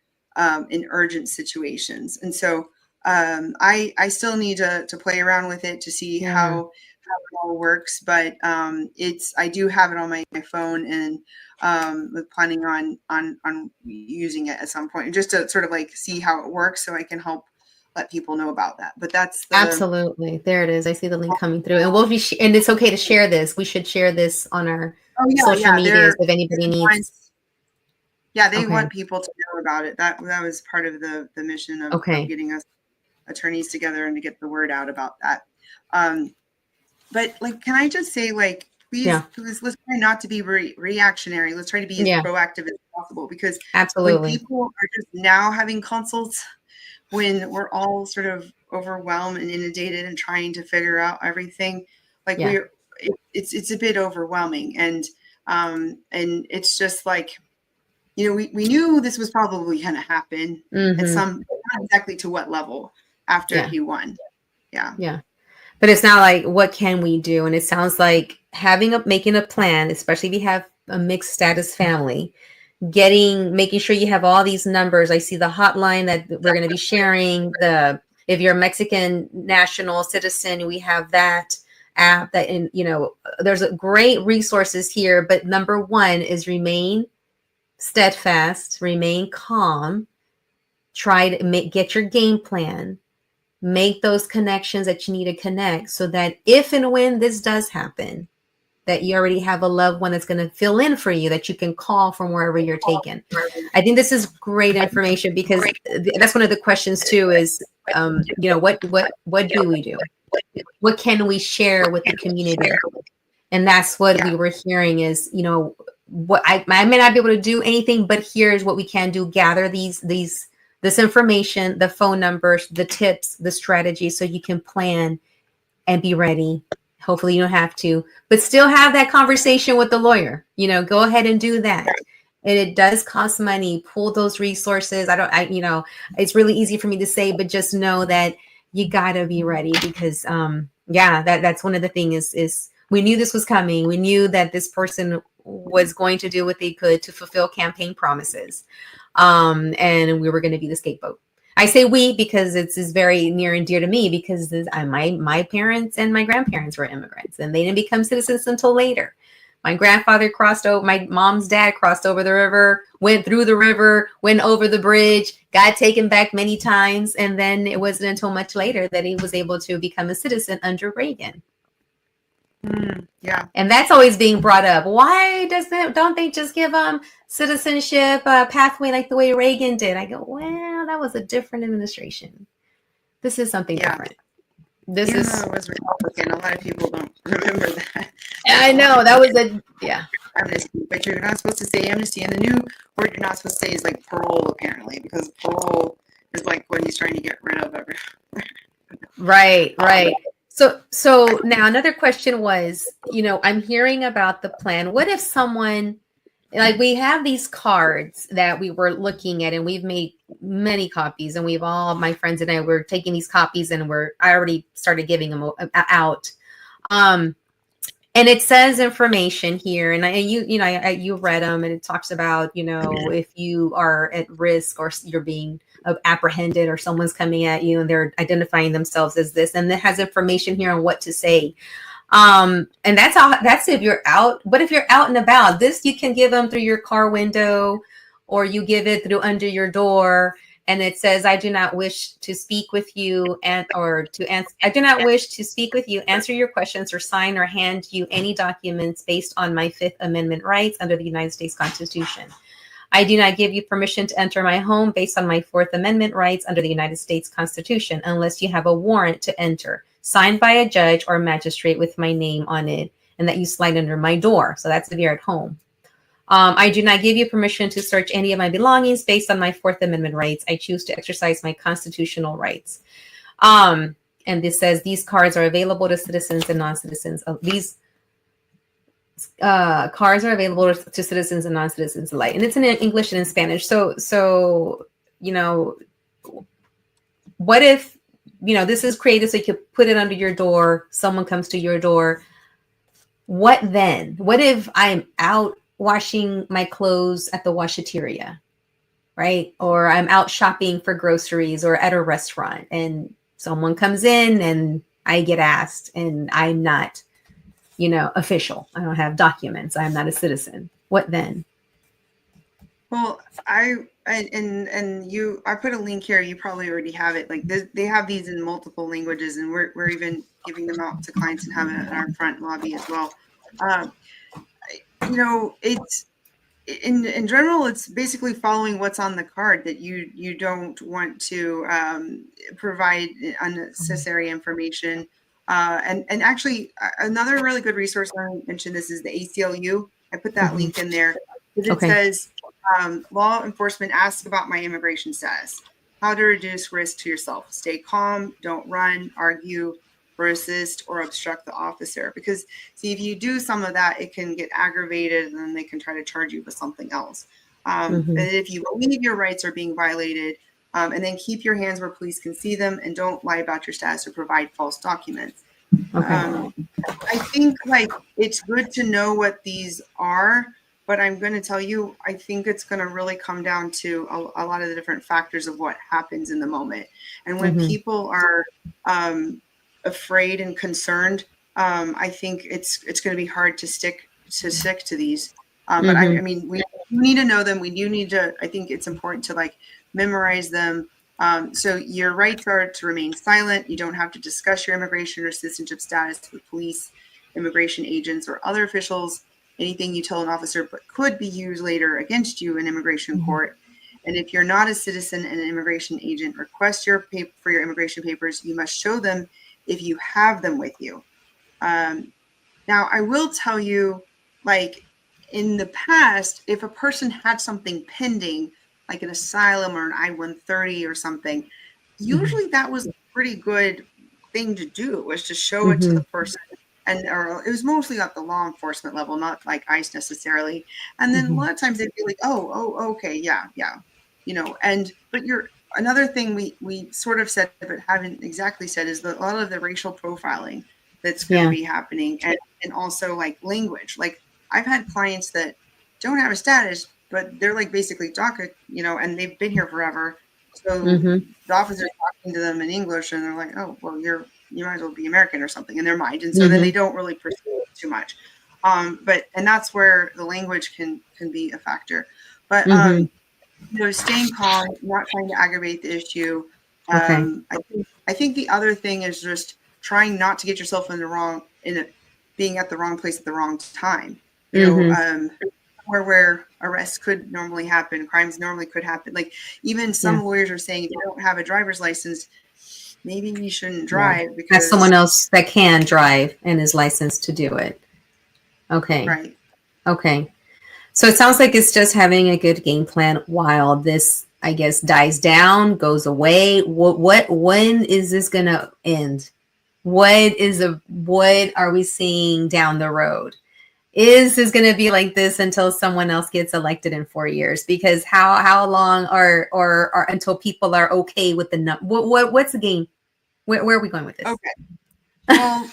in urgent situations. And so I still need to play around with it to see how it all works, but I do have it on my phone, and with planning on using it at some point, just to sort of like see how it works, so I can help let people know about that. But that's absolutely, there it is. I see the link coming through, and we'll be and it's okay to share this. We should share this on our social medias if anybody needs. They want people to know about it. That was part of the mission of getting us attorneys together and to get the word out about that. But like, can I just say, like, please, let's try not to be reactionary. Let's try to be as proactive as possible, because when people are just now having consults, when we're all sort of overwhelmed and inundated and trying to figure out everything, like it's a bit overwhelming, and it's just like, you know, we knew this was probably going to happen at some, not exactly to what level after he won. But it's not like, what can we do? And it sounds like making a plan, especially if you have a mixed status family, making sure you have all these numbers. I see the hotline that we're going to be sharing. If you're a Mexican national citizen, we have that app that, there's great resources here. But number one is remain steadfast, remain calm, try to get your game plan. Make those connections that you need to connect, so that if and when this does happen, that you already have a loved one that's going to fill in for you, that you can call from wherever you're taken. I think this is great information, because that's one of the questions too is, what do we do? What can we share with the community? And that's what we were hearing is, what I may not be able to do anything, but here's what we can do. Gather this information, the phone numbers, the tips, the strategy, so you can plan and be ready. Hopefully you don't have to, but still have that conversation with the lawyer. Go ahead and do that. And it does cost money. Pull those resources. It's really easy for me to say, but just know that you gotta be ready, because that's one of the things is we knew this was coming. We knew that this person was going to do what they could to fulfill campaign promises. And we were going to be the scapegoat. I say we because it's very near and dear to me, because my parents and my grandparents were immigrants, and they didn't become citizens until later. My grandfather my mom's dad crossed over the river, went through the river, went over the bridge, got taken back many times. And then it wasn't until much later that he was able to become a citizen under Reagan. And that's always being brought up. Why don't they just give citizenship pathway like the way Reagan did? I go, well, that was a different administration. This is something different. It was Republican. A lot of people don't remember that. I know that was amnesty, but you're not supposed to say amnesty, and the new word you're not supposed to say is like parole, apparently, because parole is like what he's trying to get rid of everyone. Right. So now another question was, I'm hearing about the plan. What if someone, like, we have these cards that we were looking at, and we've made many copies, and my friends and I were taking these copies, and I already started giving them out. And it says information here, and you read them, and it talks about, if you are at risk or you're being apprehended, or someone's coming at you and they're identifying themselves as this, and it has information here on what to say. And that's if you're out. But if you're out and about, this you can give them through your car window, or you give it through under your door. And it says, I do not wish to speak with you I do not wish to speak with you, answer your questions, or sign or hand you any documents based on my Fifth Amendment rights under the United States Constitution. I do not give you permission to enter my home based on my Fourth Amendment rights under the United States Constitution, unless you have a warrant to enter, signed by a judge or magistrate with my name on it, and that you slide under my door. So that's if you're at home. I do not give you permission to search any of my belongings based on my Fourth Amendment rights. I choose to exercise my constitutional rights. And this says these cards are available to citizens and non-citizens. cars are available to citizens and non-citizens alike, and it's in English and in Spanish. So you know, what if this is created so you could put it under your door? Someone comes to your door. What then? What if I'm out washing my clothes at the washateria, right? Or I'm out shopping for groceries or at a restaurant, and someone comes in and I get asked, and I'm not, official. I don't have documents. I'm not a citizen. What then? Well, I put a link here. You probably already have it. Like they have these in multiple languages, and we're even giving them out to clients and having it in our front lobby as well. It's in general, it's basically following what's on the card, that you don't want to provide unnecessary information. And actually, another really good resource I mentioned this is the ACLU. I put that link in there. It says, law enforcement asks about my immigration status, how to reduce risk to yourself. Stay calm, don't run, argue, resist, or obstruct the officer. Because see, if you do some of that, it can get aggravated, and then they can try to charge you with something else. And if you believe your rights are being violated, and then keep your hands where police can see them, and don't lie about your status or provide false documents. I think it's good to know what these are, but I'm going to tell you, I think it's going to really come down to a lot of the different factors of what happens in the moment. And when people are afraid and concerned, I think it's going to be hard to stick to these. But I mean, we need to know them. We do need to. I think it's important to memorize them. So your rights are to remain silent. You don't have to discuss your immigration or citizenship status with police, immigration agents, or other officials. Anything you tell an officer but could be used later against you in immigration court. And if you're not a citizen and an immigration agent requests for your immigration papers, you must show them if you have them with you. Now, I will tell you, in the past, if a person had something pending, like an asylum or an I-130 or something, usually that was a pretty good thing to do, was to show it to the person. Or it was mostly at the law enforcement level, not like ICE necessarily. And then a lot of times they'd be like, oh, okay, yeah. But another thing we sort of said, but haven't exactly said, is that a lot of the racial profiling that's going to be happening, and also language. I've had clients that don't have a status, but they're basically DACA, and they've been here forever. So the officer's talking to them in English, and they're like, oh, well, you might as well be American or something in their mind. And so then they don't really pursue it too much. And that's where the language can be a factor. But, staying calm, not trying to aggravate the issue. I think the other thing is just trying not to get yourself being at the wrong place at the wrong time. Where arrests could normally happen, crimes normally could happen. Even some lawyers are saying, if you don't have a driver's license, maybe you shouldn't drive, because that's someone else that can drive and is licensed to do it. Okay. Right. Okay. So it sounds like it's just having a good game plan while this, I guess, dies down, goes away. When is this going to end? What are we seeing down the road? Is this going to be like this until someone else gets elected in 4 years? Because how long or until people are okay with what's the game? Where are we going with this? Okay. Well,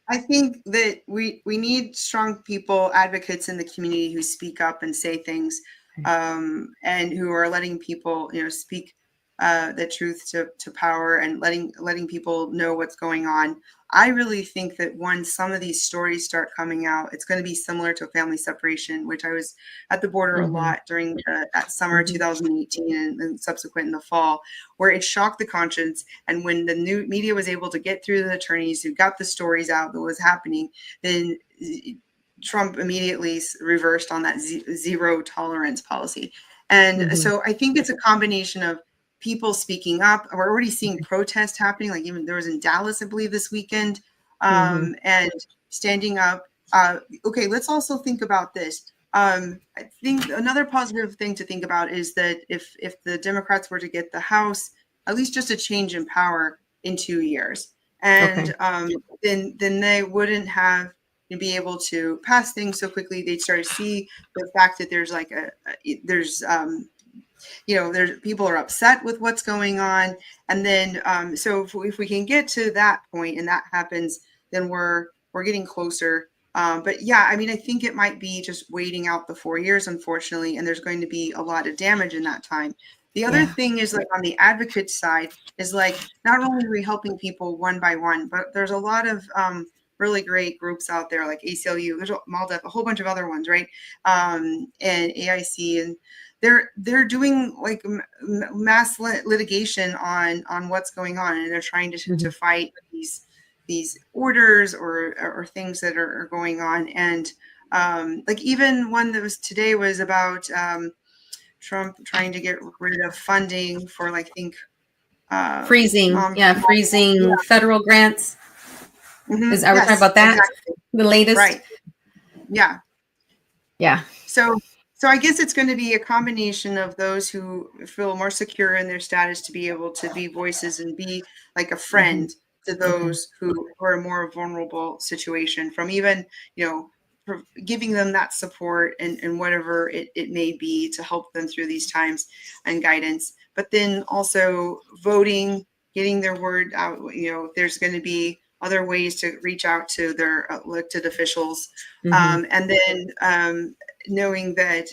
I think that we need strong people, advocates in the community who speak up and say things, and who are letting people, speak the truth to power, and letting people know what's going on. I really think that once some of these stories start coming out, it's going to be similar to a family separation, which I was at the border a lot during that summer 2018 and subsequent in the fall, where it shocked the conscience. And when the new media was able to get through the attorneys who got the stories out that was happening, then Trump immediately reversed on that zero tolerance policy. And so I think it's a combination of people speaking up. We're already seeing protests happening, even there was in Dallas, I believe, this weekend, and standing up. Okay, let's also think about this. I think another positive thing to think about is that if the Democrats were to get the House, at least just a change in power in 2 years, and then they wouldn't have to be able to pass things so quickly. They'd start to see the fact that there's like there's people are upset with what's going on. And then, so if we can get to that point and that happens, then we're getting closer. But yeah, I mean, I think it might be just waiting out the 4 years, unfortunately, and there's going to be a lot of damage in that time. The other thing is, like, on the advocate side is, like, not only are we helping people one by one, but there's a lot of really great groups out there, like ACLU, there's MALDEF, a whole bunch of other ones, right? And AIC, and they're doing like mass litigation on what's going on, and they're trying to fight these orders or things that are going on. And like, even one that was today was about Trump trying to get rid of funding for, like, I think freezing federal grants. Are we talking about that? Exactly. The latest, right? Yeah. So So I guess it's going to be a combination of those who feel more secure in their status to be able to be voices and be like a friend to those who are a more vulnerable situation, from even, giving them that support and whatever it may be to help them through these times and guidance. But then also voting, getting their word out. There's going to be other ways to reach out to their elected officials. And then knowing that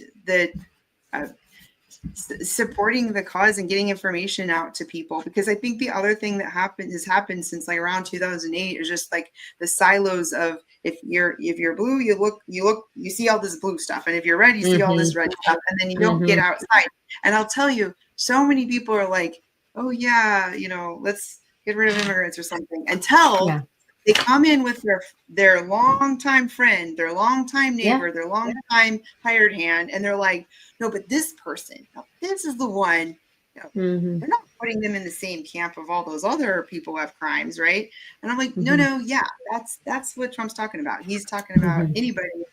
supporting the cause and getting information out to people, because I think the other thing that has happened since like around 2008 is just like the silos of, if you're blue, you see all this blue stuff, and if you're red, you see all this red stuff, and then you don't get outside. And I'll tell you, so many people are like, oh yeah, let's get rid of immigrants or something, until they come in with their longtime friend, their longtime neighbor, their longtime hired hand, and they're like, no, but this person, this is the one. They're not putting them in the same camp of all those other people who have crimes, right? And I'm like, no, that's what Trump's talking about. He's talking about anybody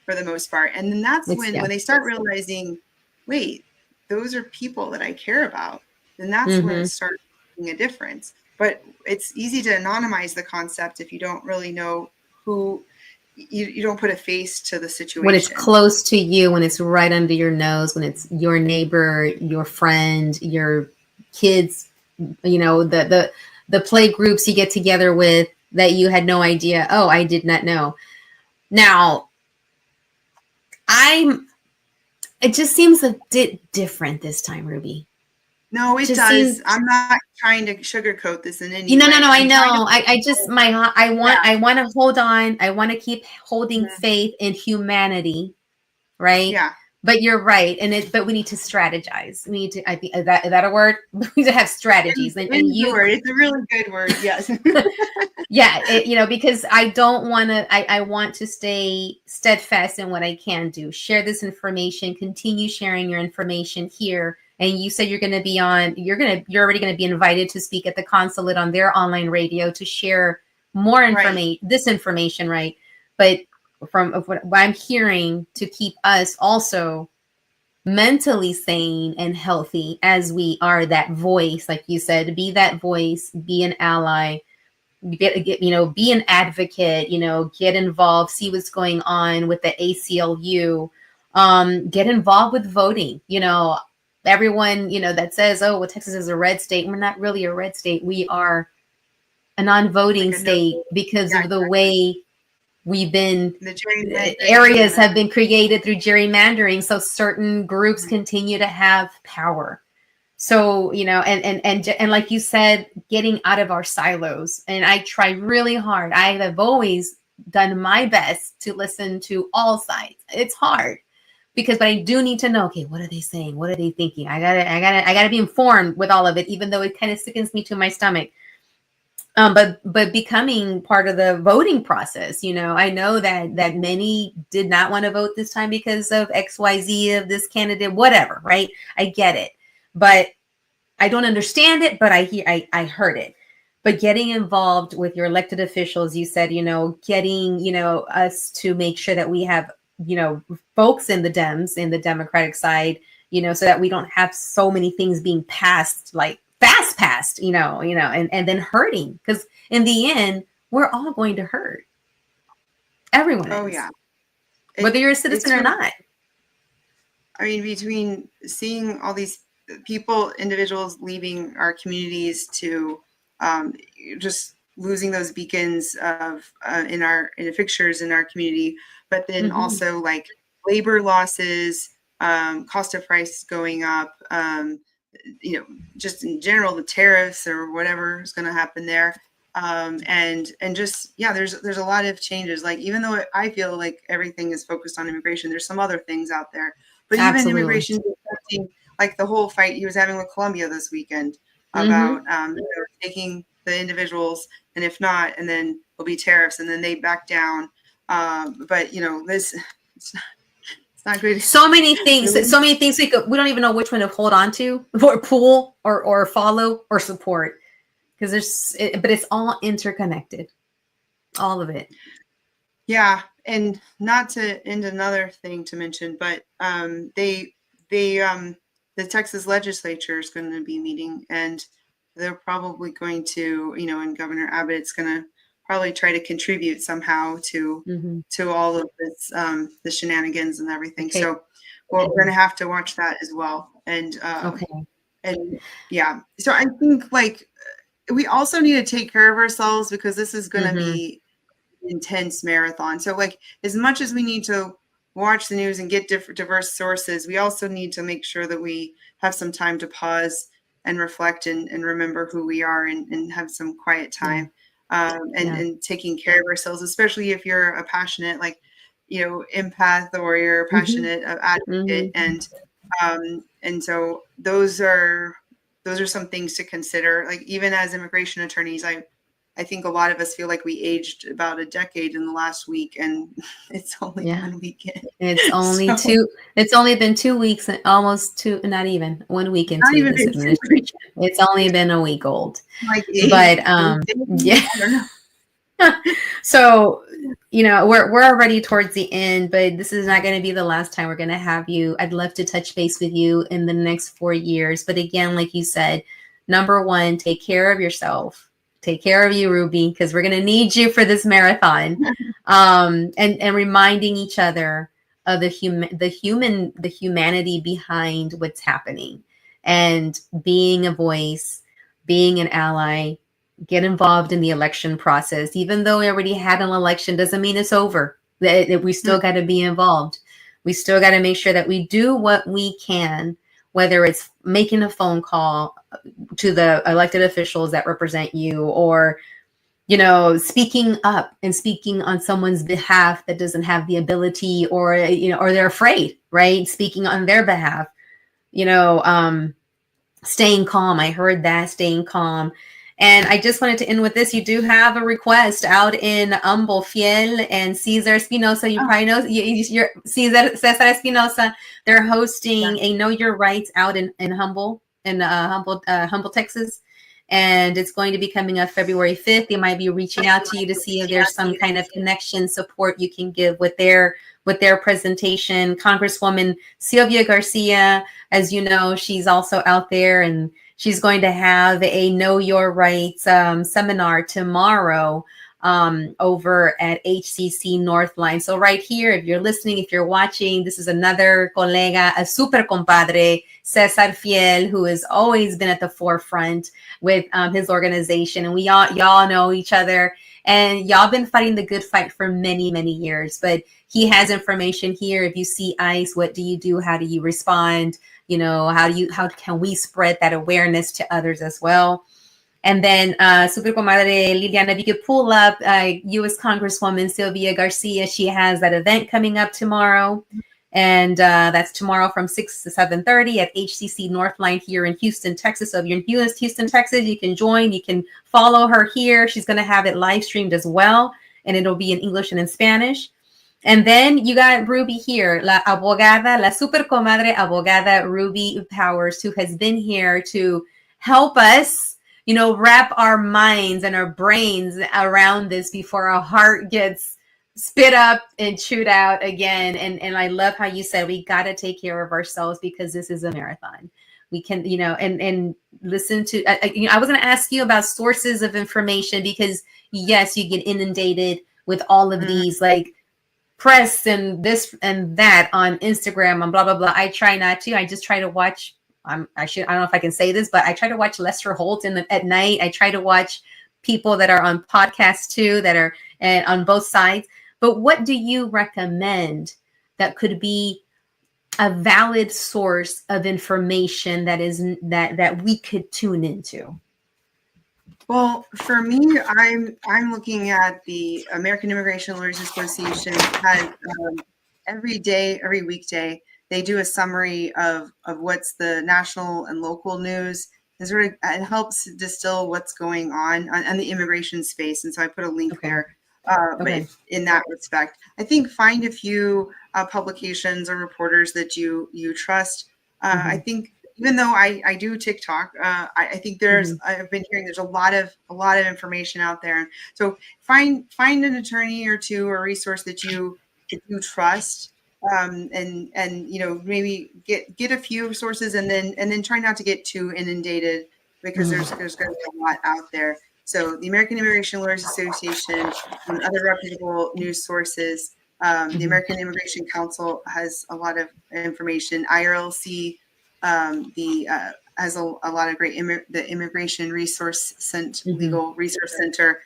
for the most part. And then that's when they start realizing, wait, those are people that I care about. Then that's when it starts making a difference. But it's easy to anonymize the concept if you don't really know who, you don't put a face to the situation. When it's close to you, when it's right under your nose, when it's your neighbor, your friend, your kids, the play groups you get together with that you had no idea. Oh, I did not know. Now, it just seems a bit different this time, Ruby. No, it does. I'm not trying to sugarcoat this in any way. No, I know. I want to hold on. I want to keep holding faith in humanity, right? Yeah. But you're right, but we need to strategize. We need to. Is that a word? We need to have strategies. It's a really good word. Yes. Yeah. Because I don't want to. I want to stay steadfast in what I can do. Share this information. Continue sharing your information here. And you said you're going to be on. You're already going to be invited to speak at the consulate on their online radio to share more information. This information, right? But from what I'm hearing, to keep us also mentally sane and healthy as we are that voice, like you said, be that voice, be an ally, be an advocate, get involved, see what's going on with the ACLU, get involved with voting, everyone, that says, oh, well, Texas is a red state. We're not really a red state. We are a non-voting state because of the way we've been, areas have been created through gerrymandering. So certain groups continue to have power. So, and like you said, getting out of our silos. And I try really hard. I have always done my best to listen to all sides. It's hard. But I do need to know, okay, what are they saying? What are they thinking? I gotta be informed with all of it, even though it kind of sickens me to my stomach. But becoming part of the voting process, I know that many did not want to vote this time because of XYZ of this candidate, whatever, right? I get it, but I don't understand it, but I heard it. But getting involved with your elected officials, you said, getting, us to make sure that we have, folks in the Dems, in the Democratic side, so that we don't have so many things being passed, like fast passed, and then hurting. Because in the end, we're all going to hurt. Everyone Oh is, yeah. whether you're a citizen or not. I mean, between seeing all these people, individuals leaving our communities to just losing those beacons of in the fixtures in our community, but then also like labor losses, cost of price going up, just in general, the tariffs or whatever is going to happen there. And just, yeah, there's a lot of changes. Like, even though I feel like everything is focused on immigration, there's some other things out there, but even immigration is affecting, like the whole fight he was having with Colombia this weekend about taking the individuals, and if not, and then there'll be tariffs, and then they back down. But this, it's not good. So many things we don't even know which one to hold on to, or pull, or follow, or support, because but it's all interconnected, all of it. Yeah, and not to end another thing to mention, but the Texas legislature is going to be meeting, and they're probably going to, and Governor Abbott's going to probably try to contribute somehow to all of this, the shenanigans and everything. Okay. So we're going to have to watch that as well. And and yeah, so I think like we also need to take care of ourselves, because this is going to be intense marathon. So like, as much as we need to watch the news and get diverse sources, we also need to make sure that we have some time to pause and reflect and remember who we are, and have some quiet time, and taking care of ourselves, especially if you're a passionate, like, empath, or you're a passionate advocate. And so those are some things to consider. Like, even as immigration attorneys, I think a lot of us feel like we aged about a decade in the last week, and it's only 1 weekend. It's only it's only been 2 weeks, almost two, not even 1 week into this administration. It's only been a week old. Like but yeah. So, we're already towards the end, but this is not going to be the last time we're going to have you. I'd love to touch base with you in the next 4 years. But again, like you said, number one, take care of yourself. Take care of you, Ruby, because we're going to need you for this marathon. And reminding each other of the humanity behind what's happening, and being a voice, being an ally. Get involved in the election process. Even though we already had an election, doesn't mean it's over. That we still got to be involved. We still got to make sure that we do what we can, whether it's making a phone call to the elected officials that represent you, or, speaking up and speaking on someone's behalf that doesn't have the ability, or, or they're afraid, right? Speaking on their behalf, staying calm. I heard that, staying calm. And I just wanted to end with this. You do have a request out in Humble, Fiel and Cesar Espinosa. You probably know you're Cesar Espinosa. They're hosting a Know Your Rights out in Humble, Humble, Texas. And it's going to be coming up February 5th. They might be reaching out to you to see if there's some kind of connection, support you can give with their presentation. Congresswoman Sylvia Garcia, as you know, she's also out there, and she's going to have a Know Your Rights seminar tomorrow over at HCC Northline. So right here, if you're listening, if you're watching, this is another colega, a super compadre, Cesar Fiel, who has always been at the forefront with his organization. And y'all know each other, and y'all been fighting the good fight for many, many years. But he has information here. If you see ICE, what do you do? How do you respond? How can we spread that awareness to others as well? And then Super Comadre Liliana, if you could pull up U.S. Congresswoman Sylvia Garcia. She has that event coming up tomorrow. And that's tomorrow from 6 to 7:30 at HCC Northline here in Houston, Texas. So if you're in Houston, Texas, you can join. You can follow her here. She's going to have it live streamed as well. And it'll be in English and in Spanish. And then you got Ruby here, la super comadre abogada Ruby Powers, who has been here to help us, wrap our minds and our brains around this before our heart gets spit up and chewed out again. And I love how you said we got to take care of ourselves, because this is a marathon. We can, and listen to, I was going to ask you about sources of information, because yes, you get inundated with all of these, like, press and this and that on Instagram and blah, blah, blah. I try not to. I just try to watch. I don't know if I can say this, but I try to watch Lester Holt at night. I try to watch people that are on podcasts too, that are and on both sides. But what do you recommend that could be a valid source of information that we could tune into? Well, for me, I'm looking at the American Immigration Lawyers Association has every weekday they do a summary of what's the national and local news. It helps distill what's going on the immigration space, and so I put a link there. But in that respect, I think find a few publications or reporters that you trust. I think even though I do TikTok, I think I've been hearing there's a lot of information out there. So find an attorney or two or resource that you trust, and maybe get a few sources, and then try not to get too inundated, because there's going to be a lot out there. So the American Immigration Lawyers Association and other reputable news sources. The American Immigration Council has a lot of information. IRLC has a lot of great the Immigration Resource Center, Legal Resource Center.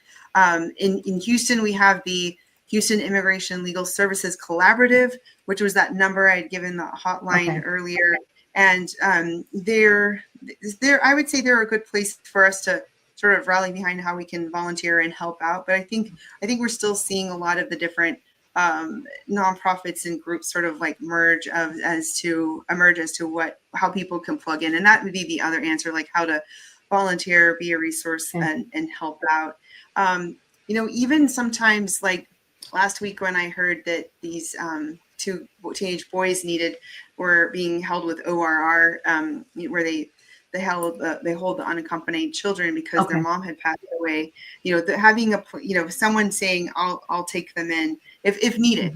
In Houston, we have the Houston Immigration Legal Services Collaborative, which was that number I had given the hotline earlier. And I would say they're a good place for us to sort of rally behind how we can volunteer and help out. But I think we're still seeing a lot of the different nonprofits and groups sort of like emerge as to how people can plug in. And that would be the other answer, like how to volunteer, be a resource, and help out. Even sometimes, like last week when I heard that these two teenage boys were being held with ORR, where they hold the unaccompanied children because their mom had passed away. Having someone saying I'll take them in if needed.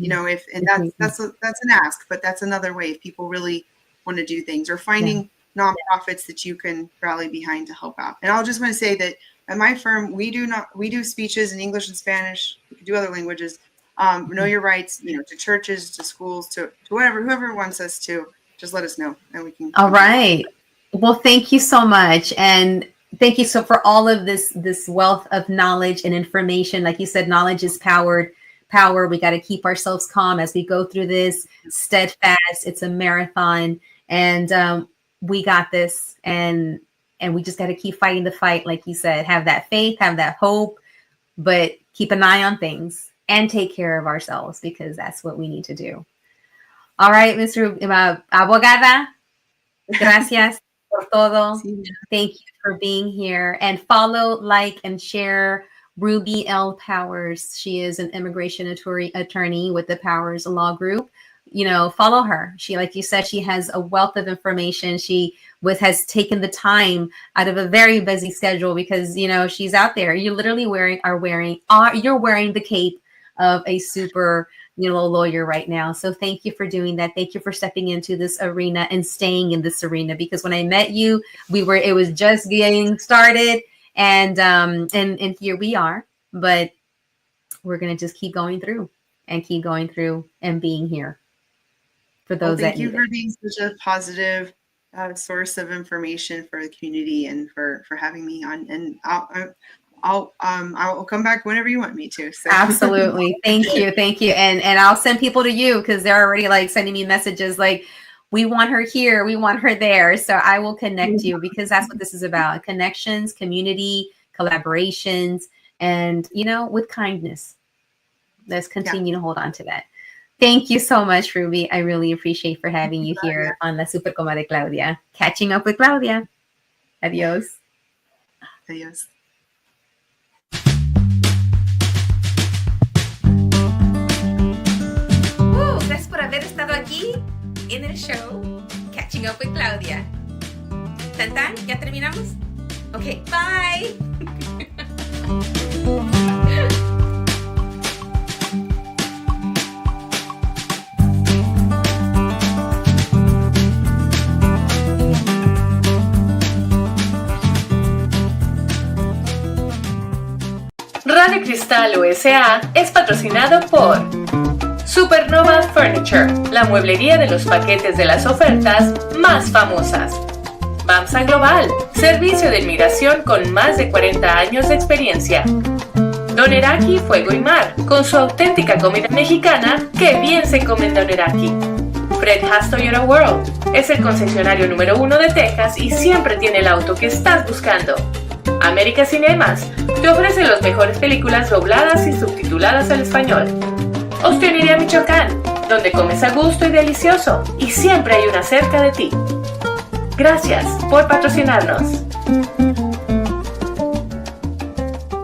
That's an ask, but that's another way if people really want to do things, or finding nonprofits that you can rally behind to help out. And I'll just want to say that at my firm we do speeches in English and Spanish. We can do other languages. Know your rights. To churches, to schools, to whoever wants us to. Just let us know, and we can. All right. Well, thank you so much. And thank you for all of this wealth of knowledge and information. Like you said, knowledge is power. We got to keep ourselves calm as we go through this, steadfast. It's a marathon, and we got this. And we just got to keep fighting the fight. Like you said, have that faith, have that hope, but keep an eye on things and take care of ourselves, because that's what we need to do. All right, Ms. Abogada, gracias por todo. Thank you for being here. And follow, like, and share Ruby L. Powers. She is an immigration attorney with the Powers Law Group. Follow her. She, like you said, she has a wealth of information. She has taken the time out of a very busy schedule, because she's out there. You literally you're wearing the cape of a super lawyer right now. So thank you for doing that. Thank you for stepping into this arena and staying in this arena, because when I met you, it was just getting started, and here we are. But we're gonna just keep going through and being here for those. Thank you for being such a positive source of information for the community, and for having me on. And I'll come back whenever you want me to. So. Absolutely. Thank you. And I'll send people to you, because they're already like sending me messages like, we want her here, we want her there. So I will connect you, because that's what this is about. Connections, community, collaborations, and with kindness. Let's continue to hold on to that. Thank you so much, Ruby. I really appreciate for having you here on La Super Comadre Claudia. Catching up with Claudia. Adios. Adios. Gracias por haber estado aquí en el show Catching Up with Claudia. ¿Tan? ¿Ya terminamos? Ok, bye. Radio Cristal USA es patrocinado por Supernova Furniture, la mueblería de los paquetes de las ofertas más famosas. BAMSA Global, servicio de inmigración con más de 40 años de experiencia. Doneraki Fuego y Mar, con su auténtica comida mexicana que bien se come en Doneraki. Fred Haas Toyota World, es el concesionario número 1 de Texas y siempre tiene el auto que estás buscando. América Cinemas, te ofrece las mejores películas dobladas y subtituladas al español. Ostionería Michoacán, donde comes a gusto y delicioso, y siempre hay una cerca de ti. Gracias por patrocinarnos.